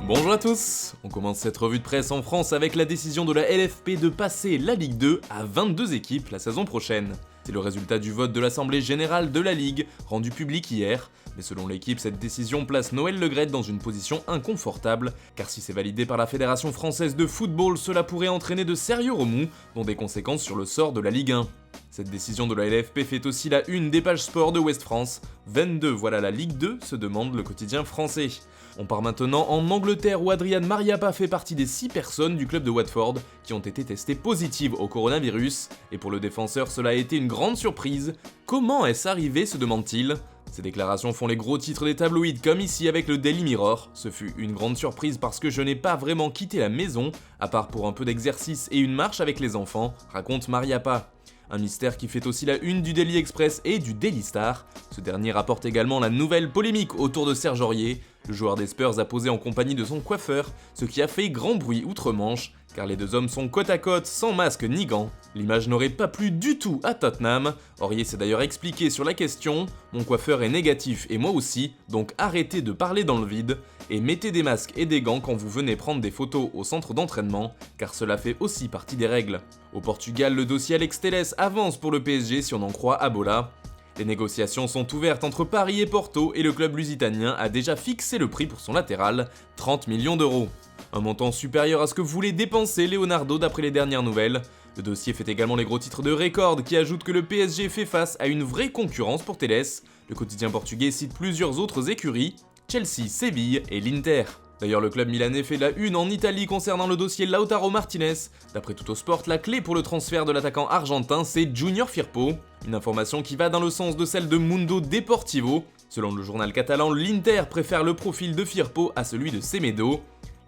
Bonjour à tous. On commence cette revue de presse en France avec la décision de la LFP de passer la Ligue 2 à 22 équipes la saison prochaine. C'est le résultat du vote de l'Assemblée Générale de la Ligue, rendu public hier. Mais selon l'équipe, cette décision place Noël Le Graët dans une position inconfortable, car si c'est validé par la Fédération Française de Football, cela pourrait entraîner de sérieux remous, dont des conséquences sur le sort de la Ligue 1. Cette décision de la LFP fait aussi la une des pages sport de Ouest France. 22, voilà la Ligue 2, se demande le quotidien français. On part maintenant en Angleterre où Adrian Mariappa fait partie des 6 personnes du club de Watford qui ont été testées positives au coronavirus. Et pour le défenseur, cela a été une grande surprise. Comment est-ce arrivé, se demande-t-il ? Ces déclarations font les gros titres des tabloïds comme ici avec le Daily Mirror. Ce fut une grande surprise parce que je n'ai pas vraiment quitté la maison, à part pour un peu d'exercice et une marche avec les enfants, raconte Mariappa. Un mystère qui fait aussi la une du Daily Express et du Daily Star. Ce dernier rapporte également la nouvelle polémique autour de Serge Aurier. Le joueur des Spurs a posé en compagnie de son coiffeur, ce qui a fait grand bruit outre-Manche, car les deux hommes sont côte à côte, sans masque ni gants. L'image n'aurait pas plu du tout à Tottenham. Aurier s'est d'ailleurs expliqué sur la question « Mon coiffeur est négatif et moi aussi, donc arrêtez de parler dans le vide et mettez des masques et des gants quand vous venez prendre des photos au centre d'entraînement, car cela fait aussi partie des règles. » Au Portugal, le dossier Alex Telles avance pour le PSG si on en croit Abola. Les négociations sont ouvertes entre Paris et Porto et le club lusitanien a déjà fixé le prix pour son latéral, 30 millions d'euros. Un montant supérieur à ce que voulait dépenser Leonardo d'après les dernières nouvelles. Le dossier fait également les gros titres de Record qui ajoutent que le PSG fait face à une vraie concurrence pour Telles. Le quotidien portugais cite plusieurs autres écuries, Chelsea, Séville et l'Inter. D'ailleurs, le club milanais fait la une en Italie concernant le dossier Lautaro Martinez. D'après Tuttosport, la clé pour le transfert de l'attaquant argentin, c'est Junior Firpo. Une information qui va dans le sens de celle de Mundo Deportivo. Selon le journal catalan, l'Inter préfère le profil de Firpo à celui de Semedo.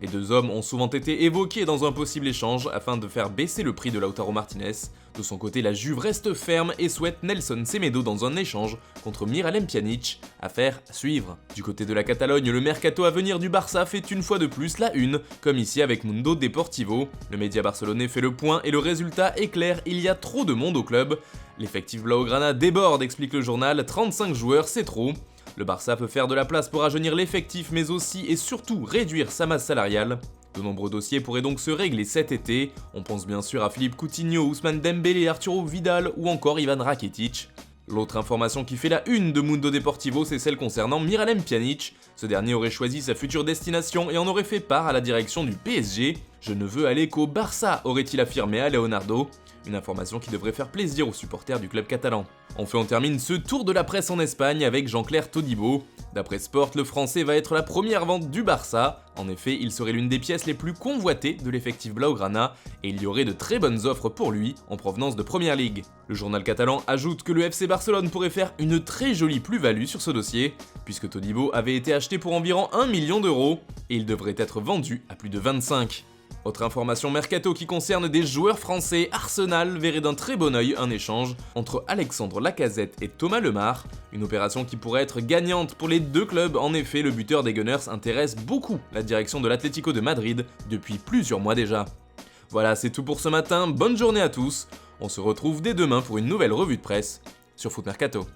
Les deux hommes ont souvent été évoqués dans un possible échange afin de faire baisser le prix de Lautaro Martinez. De son côté, la Juve reste ferme et souhaite Nelson Semedo dans un échange contre Miralem Pjanic. Affaire à suivre. Du côté de la Catalogne, le mercato à venir du Barça fait une fois de plus la une, comme ici avec Mundo Deportivo. Le média barcelonais fait le point et le résultat est clair, il y a trop de monde au club. L'effectif Blaugrana déborde, explique le journal, 35 joueurs c'est trop. Le Barça peut faire de la place pour rajeunir l'effectif mais aussi et surtout réduire sa masse salariale. De nombreux dossiers pourraient donc se régler cet été. On pense bien sûr à Philippe Coutinho, Ousmane Dembélé, Arturo Vidal ou encore Ivan Rakitic. L'autre information qui fait la une de Mundo Deportivo, c'est celle concernant Miralem Pjanic. Ce dernier aurait choisi sa future destination et en aurait fait part à la direction du PSG. « Je ne veux aller qu'au Barça », aurait-il affirmé à Leonardo. Une information qui devrait faire plaisir aux supporters du club catalan. Enfin, on termine ce tour de la presse en Espagne avec Jean-Claire Todibo. D'après Sport, le français va être la première vente du Barça. En effet, il serait l'une des pièces les plus convoitées de l'effectif Blaugrana et il y aurait de très bonnes offres pour lui en provenance de Première Ligue. Le journal catalan ajoute que le FC Barcelone pourrait faire une très jolie plus-value sur ce dossier, puisque Todibo avait été acheté pour environ 1 million d'euros et il devrait être vendu à plus de 25. Autre information mercato qui concerne des joueurs français, Arsenal verrait d'un très bon œil un échange entre Alexandre Lacazette et Thomas Lemar, une opération qui pourrait être gagnante pour les deux clubs. En effet, le buteur des Gunners intéresse beaucoup la direction de l'Atlético de Madrid depuis plusieurs mois déjà. Voilà, c'est tout pour ce matin, bonne journée à tous, on se retrouve dès demain pour une nouvelle revue de presse sur Foot Mercato.